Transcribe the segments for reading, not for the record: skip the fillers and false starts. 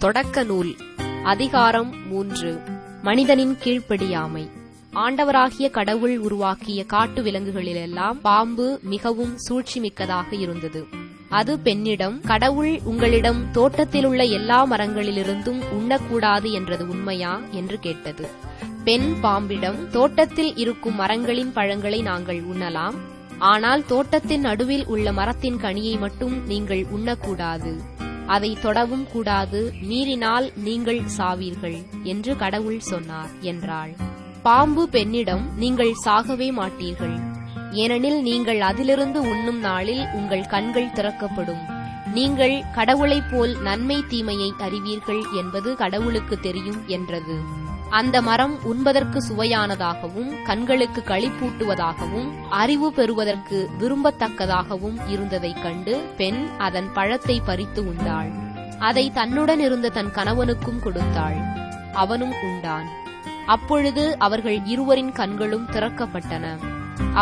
தொடக்க நூல் அதிகாரம் 3. மனிதனின் கீழ்ப்படியாமை. ஆண்டவராகிய கடவுள் உருவாக்கிய காட்டு விலங்குகளிலெல்லாம் பாம்பு மிகவும் சூழ்ச்சிமிக்கதாக இருந்தது. அது பெண்ணிடம், கடவுள் உங்களிடம் தோட்டத்திலுள்ள எல்லா மரங்களிலிருந்தும் உண்ணக்கூடாது என்றது உண்மையா என்று கேட்டது. பெண் பாம்பிடம், தோட்டத்தில் இருக்கும் மரங்களின் பழங்களை நாங்கள் உண்ணலாம், ஆனால் தோட்டத்தின் நடுவில் உள்ள மரத்தின் கனியை மட்டும் நீங்கள் உண்ணக்கூடாது, அதை தொடவும் கூடாது, மீறினால் நீங்கள் சாவீர்கள் என்று கடவுள் சொன்னார் என்றாள். பாம்பு பெண்ணிடம், நீங்கள் சாகவே மாட்டீர்கள், ஏனெனில் நீங்கள் அதிலிருந்து உண்ணும் நாளில் உங்கள் கண்கள் திறக்கப்படும், நீங்கள் கடவுளைப் போல் நன்மை தீமையை அறிவீர்கள் என்பது கடவுளுக்கு தெரியும் என்றது. அந்த மரம் உண்பதற்கு சுவையானதாகவும் கண்களுக்கு களிப்பூட்டுவதாகவும் அறிவு பெறுவதற்கு விரும்பத்தக்கதாகவும் இருந்ததைக் கண்டு பெண் அதன் பழத்தை பறித்து உண்டாள். அதை தன்னுடன் இருந்த தன் கணவனுக்கும் கொடுத்தாள், அவனும் உண்டான். அப்பொழுது அவர்கள் இருவரின் கண்களும் திறக்கப்பட்டன,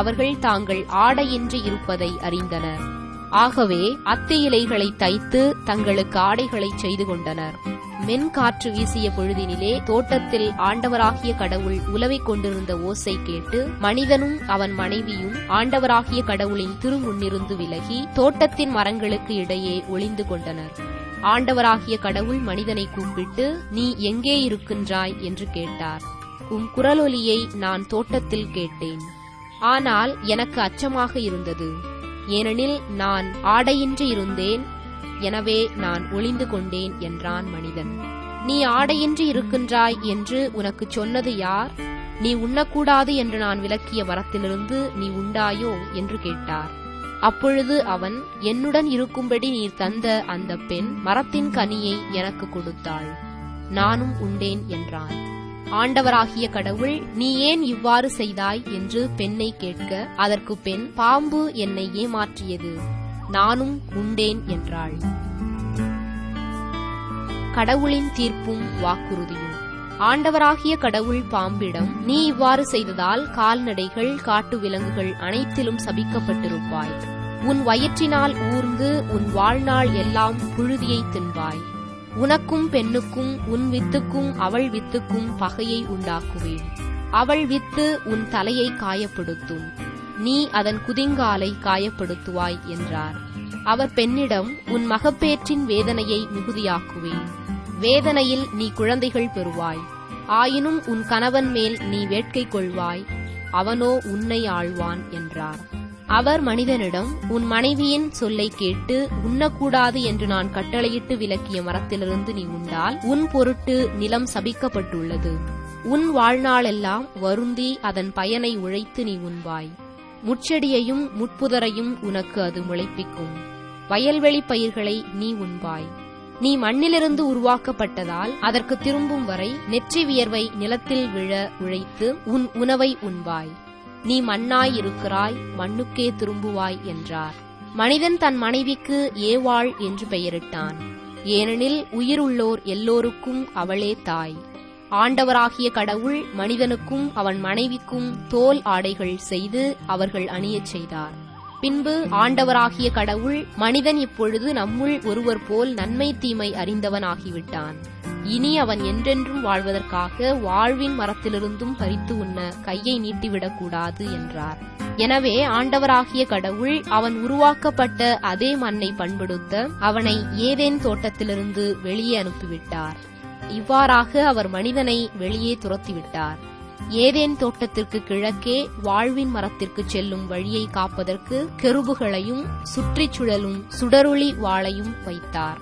அவர்கள் தாங்கள் ஆடையின்றி இருப்பதை அறிந்தனர். ஆகவே அத்தி இலைகளை தைத்து தங்களுக்கு ஆடைகளை செய்து கொண்டனர். மென்காற்று வீசிய பொழுதினிலே தோட்டத்தில் ஆண்டவராகிய கடவுள் உலவிக் கொண்டிருந்த ஓசை கேட்டு மனிதனும் அவன் மனைவியும் ஆண்டவராகிய கடவுளின் திருமுன்னிருந்து விலகி தோட்டத்தின் மரங்களுக்கு இடையே ஒளிந்து கொண்டனர். ஆண்டவராகிய கடவுள் மனிதனை கூப்பிட்டு, நீ எங்கே இருக்கின்றாய் என்று கேட்டார். உம் குரலொலியை நான் தோட்டத்தில் கேட்டேன், ஆனால் எனக்கு அச்சமாக இருந்தது, ஏனெனில் நான் ஆடையின்றி இருந்தேன், எனவே நான் ஒளிந்து கொண்டேன் என்றான் மனிதன். நீ ஆடையின்றி இருக்கின்றாய் என்று உனக்கு சொன்னது யார்? நீ உண்ணக்கூடாது என்று நான் விலக்கிய மரத்திலிருந்து நீ உண்டாயோ என்று கேட்டார். அப்பொழுது அவன், என்னுடன் இருக்கும்படி நீர் தந்த அந்த பெண் மரத்தின் கனியை எனக்கு கொடுத்தாள், நானும் உண்டேன் என்றான். ஆண்டவராகிய கடவுள், நீ ஏன் இவ்வாறு செய்தாய் என்று பெண்ணை கேட்க, அதற்கு பெண், பாம்பு என்னை ஏமாற்றியது, நானும் உண்டேன் என்றாள். கடவுளின் தீர்ப்பும் வாக்குறுதியும். ஆண்டவராகிய கடவுள் பாம்பிடம், நீ இவ்வாறு செய்ததால் கால்நடைகள் காட்டு விலங்குகள் அனைத்திலும் சபிக்கப்பட்டிருப்பாய், உன் வயிற்றினால் ஊர்ந்து உன் வாழ்நாள் எல்லாம் புழுதியை தின்பாய், உனக்கும் பெண்ணுக்கும் உன் வித்துக்கும் அவள் வித்துக்கும் பகையை உண்டாக்குவேன், அவள் வித்து உன் தலையை காயப்படுத்தும், நீ அதன் குதிங்காலை காயப்படுத்துவாய் என்றார். அவர் பெண்ணிடம், உன் மகப்பேற்றின் வேதனையை மிகுதியாக்குவேன், வேதனையில் நீ குழந்தைகள் பெறுவாய், ஆயினும் உன் கணவன் மேல் நீ வேட்கை கொள்வாய், அவனோ உன்னை ஆள்வான் என்றார். அவர் மனிதனிடம், உன் மனைவியின் சொல்லை கேட்டு உண்ணக்கூடாது என்று நான் கட்டளையிட்டு விலக்கிய மரத்திலிருந்து நீ உண்டால் உன் பொருட்டு நிலம் சபிக்கப்பட்டுள்ளது, உன் வாழ்நாளெல்லாம் வருந்தி அதன் பயனை உழைத்து நீ உண்பாய், முட்செடியையும் முட்புதரையும் உனக்கு அது முளைப்பிக்கும், வயல்வெளி பயிர்களை நீ உண்பாய், நீ மண்ணிலிருந்து உருவாக்கப்பட்டதால் அதற்கு திரும்பும் வரை நெற்றி வியர்வை நிலத்தில் விழ உழைத்து உன் உணவை உண்பாய், நீ மண்ணாய் இருக்கிறாய், மண்ணுக்கே திரும்புவாய் என்றார். மனிதன் தன் மனைவிக்கு ஏவாள் என்று பெயரிட்டான், ஏனெனில் உயிருள்ளோர் எல்லோருக்கும் அவளே தாய். ஆண்டவராகிய கடவுள் மனிதனுக்கும் அவன் மனைவிக்கும் தோல் ஆடைகள் செய்து அவர்கள் அணியச் செய்தார். பின்பு ஆண்டவராகிய கடவுள், மனிதன் இப்பொழுது நம்முள் ஒருவர் போல் நன்மை தீமை அறிந்தவன் ஆகிவிட்டான், இனி அவன் என்றென்றும் வாழ்வதற்காக வாழ்வின் மரத்திலிருந்தும் பறித்து உண்ண கையை நீட்டிவிடக்கூடாது என்றார். எனவே ஆண்டவராகிய கடவுள் அவன் உருவாக்கப்பட்ட அதே மண்ணை பண்படுத்த அவனை ஏதேன் தோட்டத்திலிருந்து வெளியே அனுப்பிவிட்டார். இவ்வாறாக அவர் மனிதனை வெளியே துரத்திவிட்டார். ஏதேன் தோட்டத்திற்கு கிழக்கே வாழ்வின் மரத்திற்கு செல்லும் வழியை காப்பதற்கு கெருபுகளையும் சுற்றிச் சுழலும் சுடரொளி வாளையும் வைத்தார்.